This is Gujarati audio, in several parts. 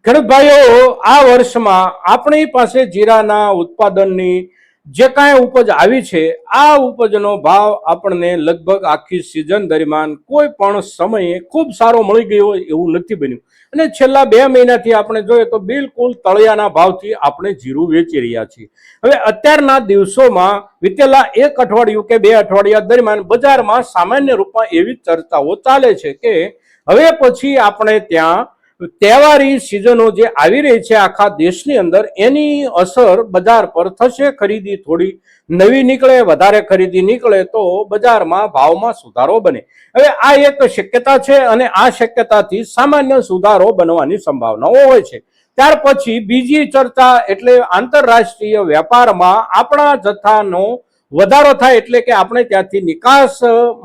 ખેડૂત ભાઈઓ, આ વર્ષમાં આપણી પાસે જીરાના ઉત્પાદનની જે કાંઈ ઉપજ આવી છે, આ ઉપજનો ભાવ આપણને લગભગ આખી સિઝન દરમિયાન કોઈ પણ સમયે ખૂબ સારો મળી ગયો હોય એવું નથી બન્યું. અને છેલ્લા 2 મહિનાથી આપણે જોઈએ તો બિલકુલ તળિયાના ભાવથી આપણે જીરું વેચી રહ્યા છીએ. હવે અત્યારના દિવસોમાં વિતેલા 1 અઠવાડિયું કે 2 અઠવાડિયા દરમિયાન બજારમાં સામાન્ય રૂપમાં એવી ચર્ચાઓ ચાલે છે કે હવે પછી આપણે ત્યાં તહેવારી સિઝનો જે આવી રહી છે આખા દેશની અંદર, એની અસર બજાર પર થશે. ખરીદી થોડી નવી નીકળે, વધારે ખરીદી નીકળે તો બજારમાં ભાવમાં સુધારો બને. હવે આ એક શક્યતા છે અને આ શક્યતાથી સામાન્ય સુધારો બનવાની સંભાવનાઓ હોય છે. ત્યાર પછી બીજી ચર્ચા એટલે આંતરરાષ્ટ્રીય વેપારમાં આપણા જથ્થાનો વધારો થાય, એટલે કે આપણે ત્યાંથી નિકાસ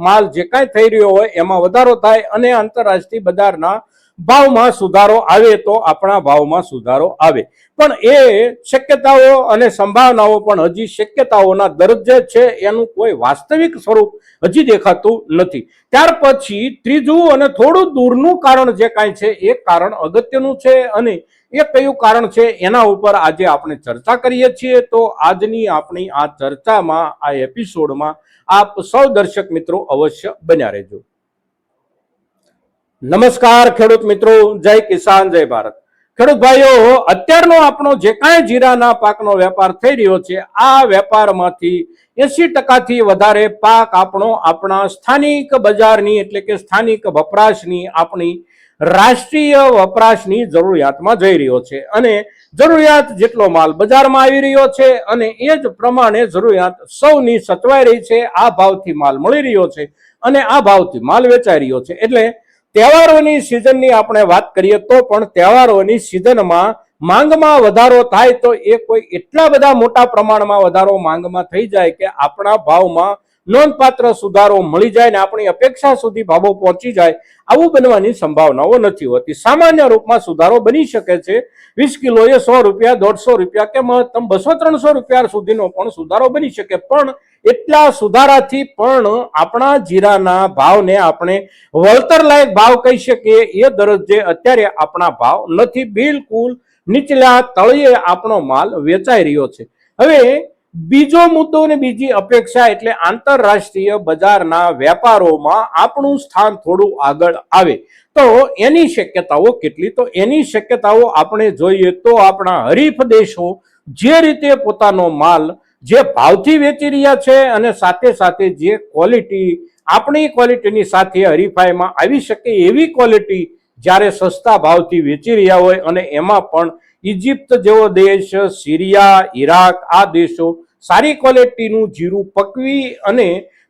માલ જે કાંઈ થઈ રહ્યો હોય એમાં વધારો થાય અને આંતરરાષ્ટ્રીય બજારના ભાવમાં સુધારો આવે તો આપણા ભાવમાં સુધારો આવે. પણ એ શક્યતાઓ અને સંભાવનાઓ પણ હજી શક્યતાઓના દરજ્જે છે, એનું કોઈ વાસ્તવિક સ્વરૂપ હજી દેખાતું નથી. ત્યાર પછી ત્રીજું અને થોડું દૂરનું કારણ જે કાંઈ છે એ કારણ અગત્યનું છે અને એ કયું કારણ છે એના ઉપર આજે આપણે ચર્ચા કરીએ છીએ. તો આજની આપણી આ ચર્ચામાં, આ એપિસોડમાં આપ સૌ દર્શક મિત્રો અવશ્ય બન્યા રહેજો. નમસ્કાર ખેડૂત મિત્રો, જય કિસાન, જય ભારત. ખેડૂત ભાઈઓ, અત્યારનો આપણો જે કાંઈ જીરાના પાકનો વેપાર થઈ રહ્યો છે, આ વેપારમાંથી 80% વધારે પાક આપણો આપણા સ્થાનિક બજારની એટલે કે સ્થાનિક વપરાશની, આપણી રાષ્ટ્રીય વપરાશની જરૂરિયાતમાં જઈ રહ્યો છે. અને જરૂરિયાત જેટલો માલ બજારમાં આવી રહ્યો છે અને એ જ પ્રમાણે જરૂરિયાત સૌની સચવાઈ રહી છે. આ ભાવથી માલ મળી રહ્યો છે અને આ ભાવથી માલ વેચાઈ રહ્યો છે. એટલે તહેવારોની સિઝનની આપણે વાત કરીએ તો પણ તહેવારોની સિઝનમાં માંગમાં વધારો થાય તો એ કોઈ એટલા બધા મોટા પ્રમાણમાં વધારો માંગમાં થઈ જાય કે આપણા ભાવમાં નોંધપાત્ર સુધારો મળી જાય ને આપણી અપેક્ષા સુધી ભાવો પહોંચી જાય, આવું બનવાની સંભાવનાઓ નથી હોતી. સામાન્ય રૂપમાં સુધારો બની શકે છે. 20 કિલોએ 100 રૂપિયા, 150 રૂપિયા કે મહત્તમ 200-300 રૂપિયા સુધીનો પણ સુધારો બની શકે. પણ એટલા સુધારાથી પણ આપણા જીરાના ભાવને આપણે વળતર લાયક ભાવ કહી શકીએ એ દરજ્જે અત્યારે આપણા ભાવ નથી. બિલકુલ નીચલા તળિયે આપણો માલ વેચાઈ રહ્યો છે. હવે બીજો મુદ્દો અને બીજી અપેક્ષા એટલે આંતરરાષ્ટ્રીય બજારના વેપારોમાં આપણું સ્થાન થોડું આગળ આવે તો એની શક્યતાઓ કેટલી? તો એની શક્યતાઓ આપણે જોઈએ તો આપણા હરીફ દેશો જે રીતે પોતાનો માલ જે ભાવથી વેચી રહ્યા છે અને સાથે સાથે જે ક્વોલિટી આપણી ક્વોલિટીની સાથે હરીફાઈમાં આવી શકે એવી ક્વોલિટી જ્યારે સસ્તા ભાવથી વેચી રહ્યા હોય, અને એમાં પણ ઇજિપ્ત જેવો દેશ, સિરિયા, ઈરાક, આ દેશો સારી ક્વોલિટીનું જીરું પકવી અને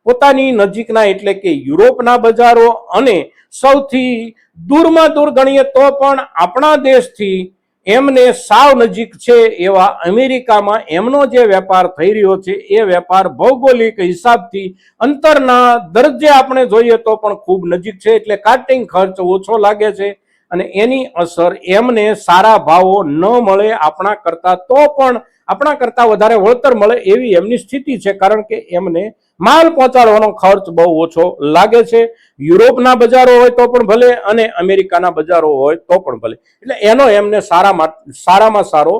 પોતાની નજીકના એટલે કે યુરોપના બજારો અને સૌથી દૂરમાં દૂર ગણીએ તો પણ આપણા દેશથી એમને સાવ નજીક છે એવા અમેરિકામાં એમનો જે વેપાર થઈ રહ્યો છે એ વેપાર ભૌગોલિક હિસાબથી અંતરના દરજ્જે આપણે જોઈએ તો પણ ખૂબ નજીક છે. એટલે કાર્ટિંગ ખર્ચ ઓછો લાગે છે અને એની અસર એમને સારા ભાવો ન મળે આપણા કરતા, તો પણ આપણા કરતા વધારે વળતર મળે એવી એમની સ્થિતિ છે, કારણ કે એમને માલ પહોંચાડવાનો ખર્ચ બહુ ઓછો લાગે છે. યુરોપના બજારો હોય તો પણ ભલે અને અમેરિકાના બજારો હોય તો પણ ભલે, એટલે એનો એમને સારામાં સારો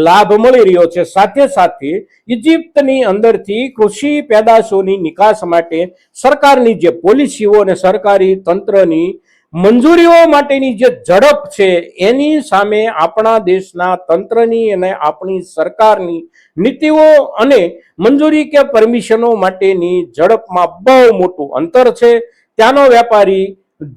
લાભ મળી રહ્યો છે. સાથે સાથે ઇજિપ્તની અંદરથી કૃષિ પેદાશોની નિકાસ માટે સરકારની જે પોલિસીઓ અને સરકારી તંત્રની મંજૂરીઓ માટેની જે ઝડપ છે એની સામે આપણા દેશના તંત્રની અને આપણી સરકારની નીતિઓ અને મંજૂરી કે પરમિશનો માટેની ઝડપમાં બહુ મોટું અંતર છે. ત્યાંનો વેપારી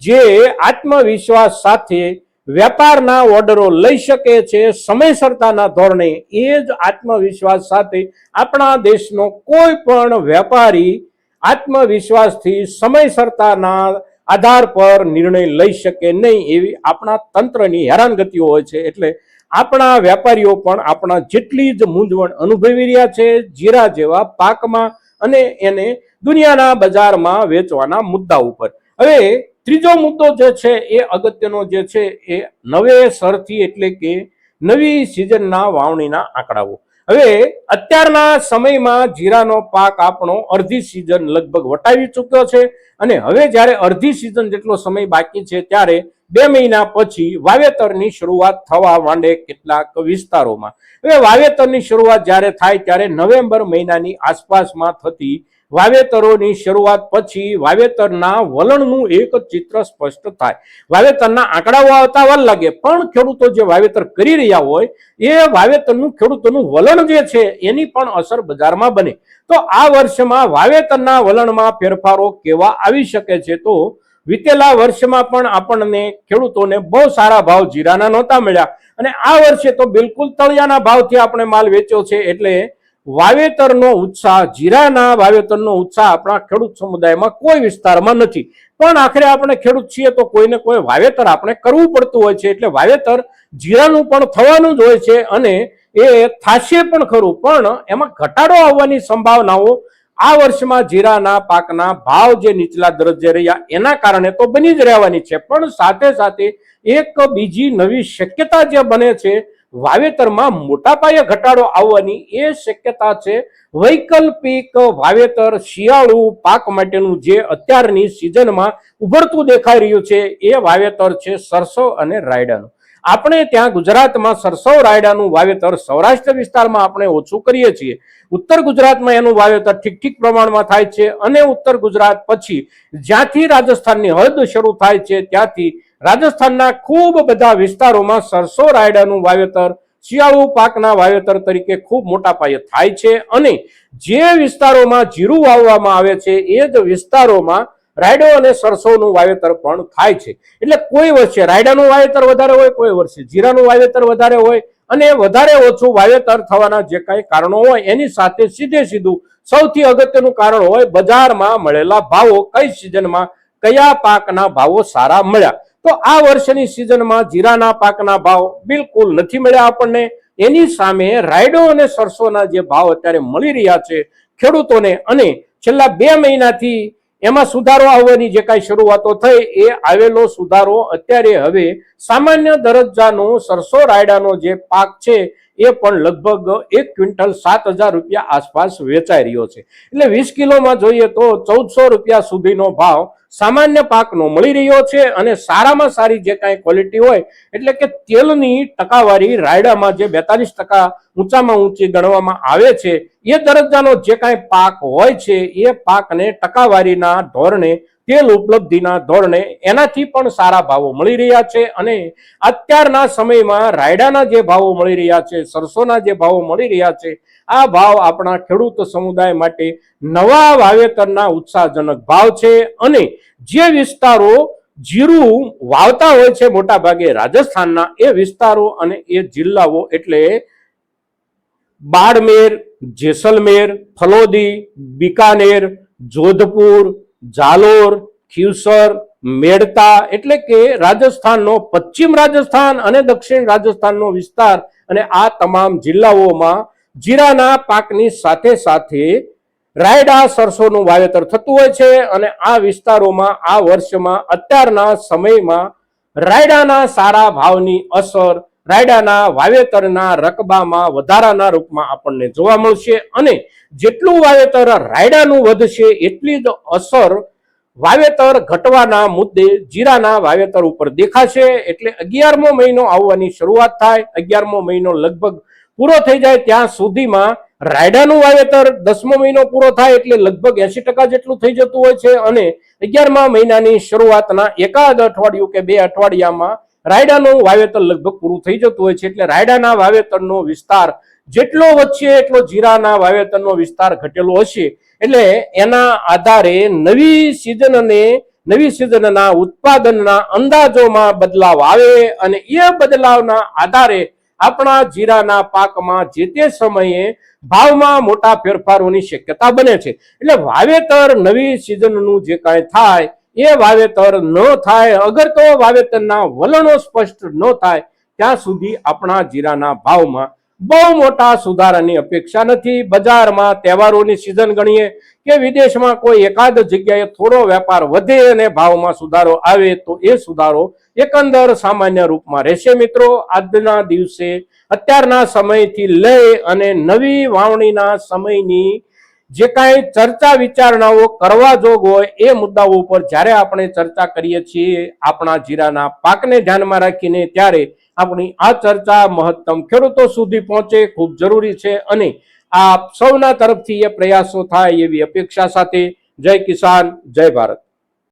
જે આત્મવિશ્વાસ સાથે વેપારના ઓર્ડરો લઈ શકે છે સમયસરતાના ધોરણે, એ જ આત્મવિશ્વાસ સાથે આપણા દેશનો કોઈ પણ વેપારી આત્મવિશ્વાસથી સમયસરતાના આધાર પર નિર્ણય લઈ શકે નહીં એવી આપણા તંત્રની હેરાનગતિઓ હોય છે. એટલે આપણા વેપારીઓ પણ આપણા જેટલી જ મૂંઝવણ અનુભવી રહ્યા છે જીરા જેવા પાકમાં અને એને દુનિયાના બજારમાં વેચવાના મુદ્દા ઉપર. હવે ત્રીજો મુદ્દો જે છે એ અગત્યનો જે છે એ નવેસરથી એટલે કે નવી સિઝનના વાવણીના આંકડાઓ. હવે અત્યારના સમયમાં જીરાનો પાક આપણો અડધી સિઝન લગભગ વટાવી ચૂક્યો છે અને હવે જ્યારે અડધી સિઝન જેટલો સમય બાકી છે ત્યારે 2 મહિના પછી વાવેતરની શરૂઆત થવા માંડે કેટલાક વિસ્તારોમાં. હવે વાવેતરની શરૂઆત જ્યારે થાય ત્યારે નવેમ્બર મહિનાની આસપાસમાં થતી વાવેતરોની શરૂઆત પછી વાવેતરના વલણનું એક ચિત્ર સ્પષ્ટ થાય. વાવેતરના આંકડાઓ આવતા વાર લાગે, પણ ખેડૂતો જે વાવેતર કરી રહ્યા હોય એ વાવેતરનું ખેડૂતોનું વલણ જે છે એની પણ અસર બજારમાં બને. તો આ વર્ષમાં વાવેતરના વલણમાં ફેરફારો કેવા આવી શકે છે? તો વીતેલા વર્ષમાં પણ આપણને ખેડૂતોને બહુ સારા ભાવ જીરાના નહોતા મળ્યા, અને આ વર્ષે તો બિલકુલ તળિયાના ભાવથી આપણે માલ વેચ્યો છે. એટલે વાવેતરનો ઉત્સાહ, જીરાના વાવેતરનો ઉત્સાહ આપણા ખેડૂત સમુદાયમાં કોઈ વિસ્તારમાં નથી. પણ આખરે આપણે ખેડૂત છીએ તો કોઈને કોઈ વાવેતર આપણે કરવું પડતું હોય છે. એટલે વાવેતર જીરાનું પણ થવાનું જ હોય છે, અને એ થાશે પણ ખરું, પણ એમાં ઘટાડો આવવાની સંભાવનાઓ આ વર્ષમાં જીરાના પાકના ભાવ જે નીચલા દરજ્જે રહ્યા એના કારણે તો બની જ રહેવાની છે. પણ સાથે સાથે એક બીજી નવી શક્યતા જે બને છે, વાવેતરમાં મોટા પાયે ઘટાડો આવવાની એ શક્યતા છે. વૈકલ્પિક વાવેતર શિયાળુ પાક માટેનું જે અત્યારની સિઝનમાં ઉભરતું દેખાઈ રહ્યું છે એ વાવેતર છે સરસો અને રાયડાનું. આપણે ત્યાં ગુજરાતમાં સરસો રાયડાનું વાવેતર સૌરાષ્ટ્ર વિસ્તારમાં આપણે ઓછું કરીએ છીએ. ઉત્તર ગુજરાતમાં એનું વાવેતર ઠીક પ્રમાણમાં થાય છે, અને ઉત્તર ગુજરાત પછી જ્યાંથી રાજસ્થાનની હદ શરૂ થાય છે ત્યાંથી રાજસ્થાનના ખૂબ બધા વિસ્તારોમાં સરસો રાયડાનું વાવેતર શિયાળુ પાકના વાવેતર તરીકે ખૂબ મોટા પાયે થાય છે. અને જે વિસ્તારોમાં જીરું વાવવામાં આવે છે એ જ વિસ્તારોમાં રાયડો અને સરસોનું વાવેતર પણ થાય છે. એટલે કોઈ વર્ષે રાયડાનું વાવેતર વધારે હોય, કોઈ વર્ષે જીરાનું વાવેતર વધારે હોય, અને વધારે ઓછું વાવેતર થવાના જે કાંઈ કારણો હોય એની સાથે સીધું સૌથી અગત્યનું કારણ હોય બજારમાં મળેલા ભાવો. કઈ સિઝનમાં કયા પાકના ભાવો સારા મળ્યા. તો આ વર્ષની સિઝનમાં જીરાના પાકના ભાવ બિલકુલ નથી મળ્યા આપણને. એની સામે રાયડો અને સરસોના જે ભાવ અત્યારે મળી રહ્યા છે ખેડૂતોને, અને છેલ્લા 2 મહિનાથી એમાં સુધારો આવવાની જે કાંઈ શરૂઆતો થઈ એ આવેલો સુધારો અત્યારે હવે સામાન્ય દરજ્જાનો સરસો રાયડાનો જે પાક છે એ પણ લગભગ 1 ક્વિન્ટલ 7,000 રૂપિયા આસપાસ વેચાઈ રહ્યો છે. એટલે 20 કિલોમાં જોઈએ તો 1,400 રૂપિયા સુધીનો ભાવ સામાન્ય પાકનો મળી રહ્યો છે. અને સારામાં સારી જે કાંઈ ક્વોલિટી હોય, એટલે કે તેલની ટકાવારી રાયડામાં જે 42% ઊંચામાં ઊંચી ગણવામાં આવે છે, એ દરજ્જાનો જે કાંઈ પાક હોય છે એ પાકને ટકાવારીના ધોરણે, તેલ ઉપલબ્ધિના ધોરણે એનાથી પણ સારા ભાવો મળી રહ્યા છે. અને અત્યારના સમયમાં રાયડાના જે ભાવો મળી રહ્યા છે, સરસોના જે ભાવો મળી રહ્યા છે, આ ભાવ આપણા ખેડૂત સમુદાય માટે નવા વાવેતરના ઉત્સાહજનક ભાવ છે. અને જે વિસ્તારો જીરું વાવતા હોય છે મોટા ભાગે રાજસ્થાનના, એ વિસ્તારો અને એ જિલ્લાઓ એટલે બાડમેર, જેસલમેર, ફલોદી, બીકાનેર, જોધપુર, જાલોર, ખીવસર, મેડતા, એટલે કે રાજસ્થાનનો પશ્ચિમ રાજસ્થાન અને દક્ષિણ રાજસ્થાનનો વિસ્તાર, અને આ તમામ જિલ્લાઓમાં જીરાના પાકની સાથે સાથે રાયડા સરસોનું વાવેતર થતું હોય છે. અને આ વિસ્તારોમાં આ વર્ષમાં અત્યારના સમયમાં રાયડાના સારા ભાવની અસર રાયડાના વાવેતરના રકબામાં વધારાના રૂપમાં આપણને જોવા મળશે. અને જેટલું વાવેતર રાયડાનું વધશે એટલી જ અસર વાવેતર ઘટવાના મુદ્દે જીરાના વાવેતર ઉપર દેખાશે. એટલે 11મો મહિનો આવવાની શરૂઆત થાય, 11મો મહિનો લગભગ પૂરો થઈ જાય ત્યાં સુધીમાં રાયડાનું વાવેતર 10મો મહિનો પૂરો થાય એટલે લગભગ 80% જેટલું થઈ જતું હોય છે. અને 11મા મહિનાની શરૂઆતના એકાદ અઠવાડિયું કે 2 અઠવાડિયામાં રાયડાનું વાવેતર લગભગ પૂરું થઈ જતું હોય છે. એટલે રાયડાના વાવેતરનો વિસ્તાર જેટલો વધશે એટલો જીરાના વાવેતરનો વિસ્તાર ઘટેલો હશે. એટલે એના આધારે નવી સિઝનના ઉત્પાદનના અંદાજોમાં બદલાવ આવે, અને એ બદલાવના આધારે આપણા જીરાના પાકમાં જે તે સમયે ભાવમાં મોટા ફેરફારોની શક્યતા બને છે. એટલે વાવેતર નવી સિઝનનું જે કાંઈ થાય એ વાવેતર ન થાય, અગર તો વાવેતરના વલણો સ્પષ્ટ ન થાય ત્યાં સુધી આપણા જીરાના ભાવમાં બહુ મોટા સુધારાની અપેક્ષા નથી. બજારમાં તહેવારોની સિઝન ગણીએ કે વિદેશમાં કોઈ એકાદ જગ્યાએ થોડો વેપાર વધે અને ભાવમાં સુધારો આવે તો એ સુધારો એકંદર સામાન્ય રૂપમાં રહેશે. મિત્રો, આજના દિવસે અત્યારના સમયથી લઈ અને નવી વાવણીના સમયની જે કાંઈ ચર્ચા વિચારણાઓ કરવા જોગ હોય એ મુદ્દાઓ ઉપર જ્યારે આપણે ચર્ચા કરીએ છીએ આપણા જીરાના પાકને ધ્યાનમાં રાખીને, ત્યારે આપણી આ ચર્ચા મહત્તમ ખેડૂતો સુધી પહોંચે ખૂબ જરૂરી છે અને આપ સૌના તરફથી એ પ્રયાસો થાય એવી અપેક્ષા સાથે જય કિસાન, જય ભારત.